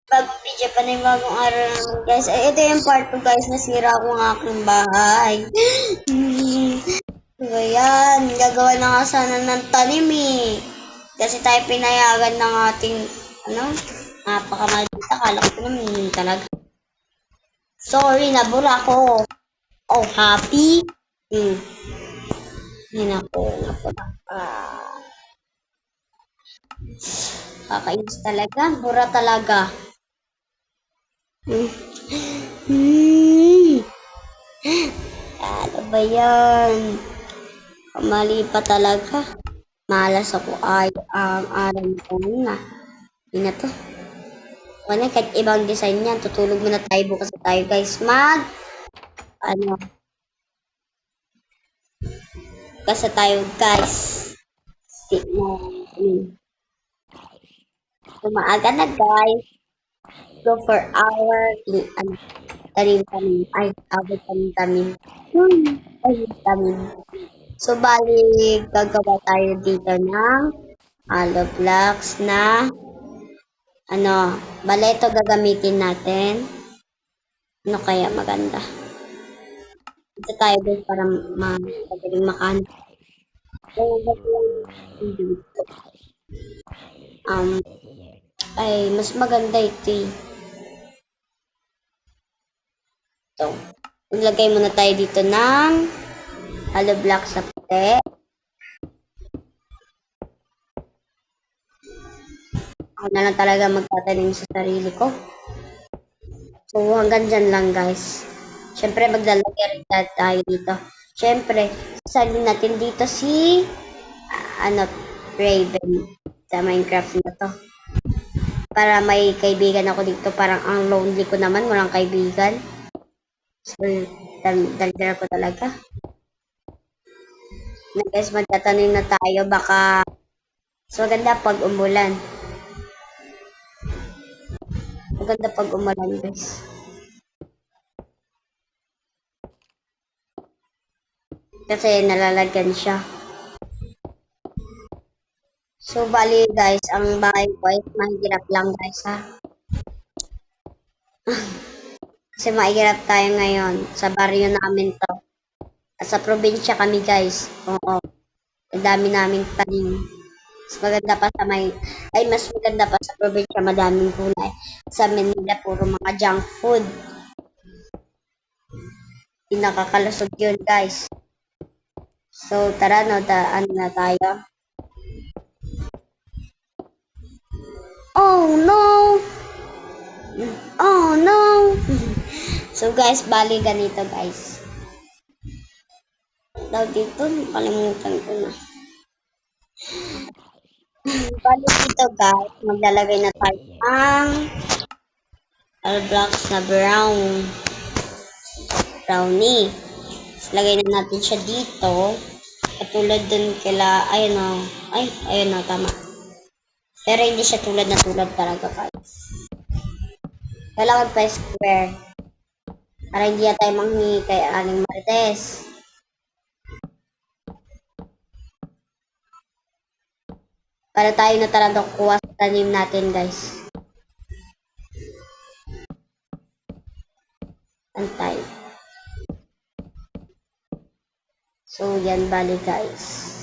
Bagong video pa na yung bagong araw naman guys. Ay, ito yung part 2 guys. Nasira ko ang aking bahay. So, yan. Gagawa na nga sana ng tanim eh. Kasi tayo pinayagan ng ating, ano, napakamaldita. Kala ko naman talaga. Sorry, nabura ko. Oh, happy? Yan ako, nabura. Kakainis talaga. Bura talaga. Ano ba yan? Mali pa talaga. Malas ako ay ang araw ko na. Hindi na to. Wala kahit ibang design yan. Tutulog muna tayo bukas na tayo guys. Ano, bukas na tayo guys. Maaga na guys. Go for our tanim. Ay, abot tanim. Ay, tanim. So, bali, gagawa tayo dito ng hollow blocks na ano, bali ito gagamitin natin. Ano kaya maganda? Ito tayo guys para madaling makahanap. So, dito. Ay, mas maganda ito eh. Ito. Maglagay muna tayo dito ng hollow blocks sa puti. Ako na lang talaga magtatanim sa sarili ko. So, hanggang dyan lang guys. Siyempre, maglalagay rin tayo dito. Siyempre, sasalin natin dito si, Raven sa Minecraft na to. Para may kaibigan ako dito. Parang ang lonely ko naman, walang kaibigan. So, daldal ko talaga. Na guys, magtatanim na tayo. Baka, so maganda pag umulan. Maganda pag umulan guys. Kasi nalalagyan siya. So, bali guys, ang bahay ko ay mahirap lang guys ha. Kasi mahirap tayo ngayon. Sa baryo namin to. Sa probinsya kami guys. Oo. Ang dami naming tanim. Mas maganda pa sa mas maganda pa sa probinsya. Madaming gulay. Sa Manila, puro mga junk food. Hindi nakakalusog yun guys. So, tara no, ano na tayo. Oh no! Oh no! So guys, bali ganito guys. Daw dito, kalimutan ko na. Bali dito guys, maglalagay na tayo ng blocks na brownie. Tapos lagay na natin siya dito. Katulad dun ayun o, tama. Pero hindi siya tulad talaga guys. Kailangan pa square. Para hindi tayo manghingi kay Aling Marites. Para tayo na talaga kuha sa tanim natin guys. Antay. So, yan bali guys.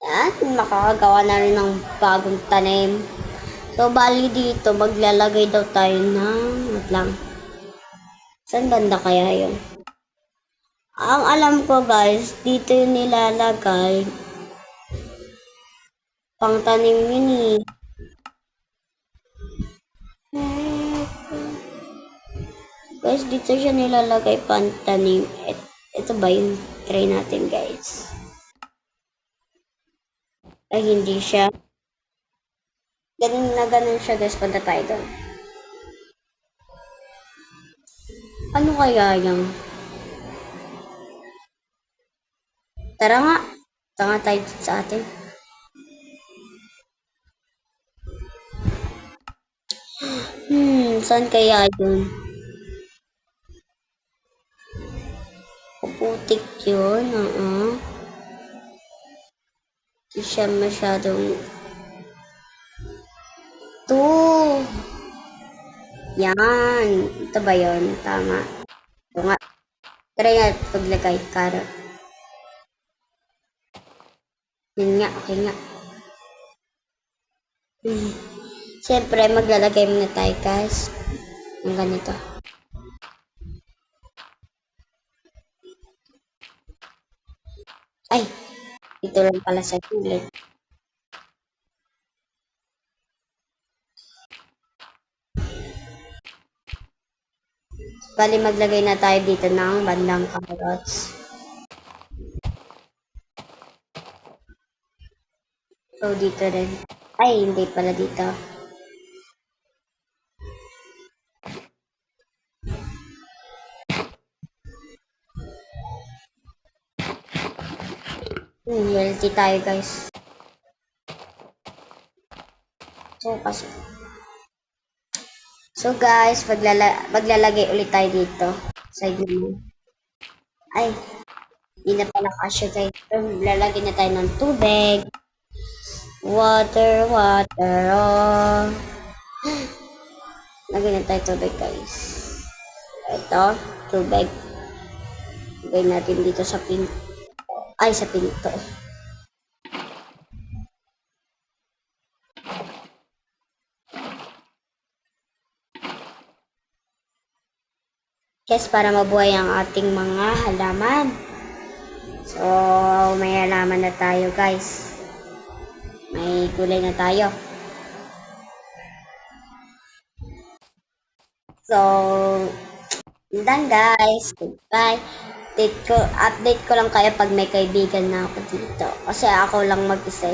Yan, makakagawa na rin ng bagong tanim. So, bali dito, maglalagay daw tayo ng, wait lang. Saan banda kaya yun? Ang alam ko guys, dito yung nilalagay. Pang tanim yun eh. Guys, dito siya nilalagay pang tanim. Ito ba yung try natin guys? Ay, hindi siya. Ganun siya guys, punta tayo doon. Ano kaya yung? Tara nga. Tanga tayo sa atin. Saan kaya yun? Puputik yun, Hindi siya masyadong... Two! Yan! Ito ba yun? Tama. Ito nga. Try nga paglagay. Carrot. Yun nga. Okay nga. Siyempre, maglalagay muna tayo guys. Ang ganito. Ay! Ito lang pala sa gilid. Bali, maglagay na tayo dito ng bandang carrots. So, dito rin. Ay, hindi pala dito. Healthy tayo, guys. So guys, maglalagay ulit tayo dito. Sa gilid. Ay, hindi na pala kasya guys. So, lalagay na tayo ng tubig. Water. Oh. Lagay na tayo tubig guys. Ito, tubig. Lagay natin dito sa pinto. Ay, sa pinto. Yes, para mabuhay ang ating mga halaman. So, may halaman na tayo guys. May gulay na tayo. So, yun guys. Goodbye. Update ko lang kayo pag may kaibigan na ako dito. Kasi ako lang mag-isa.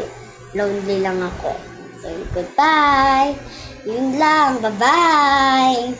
Lonely lang ako. So, goodbye. Yun lang. Bye-bye.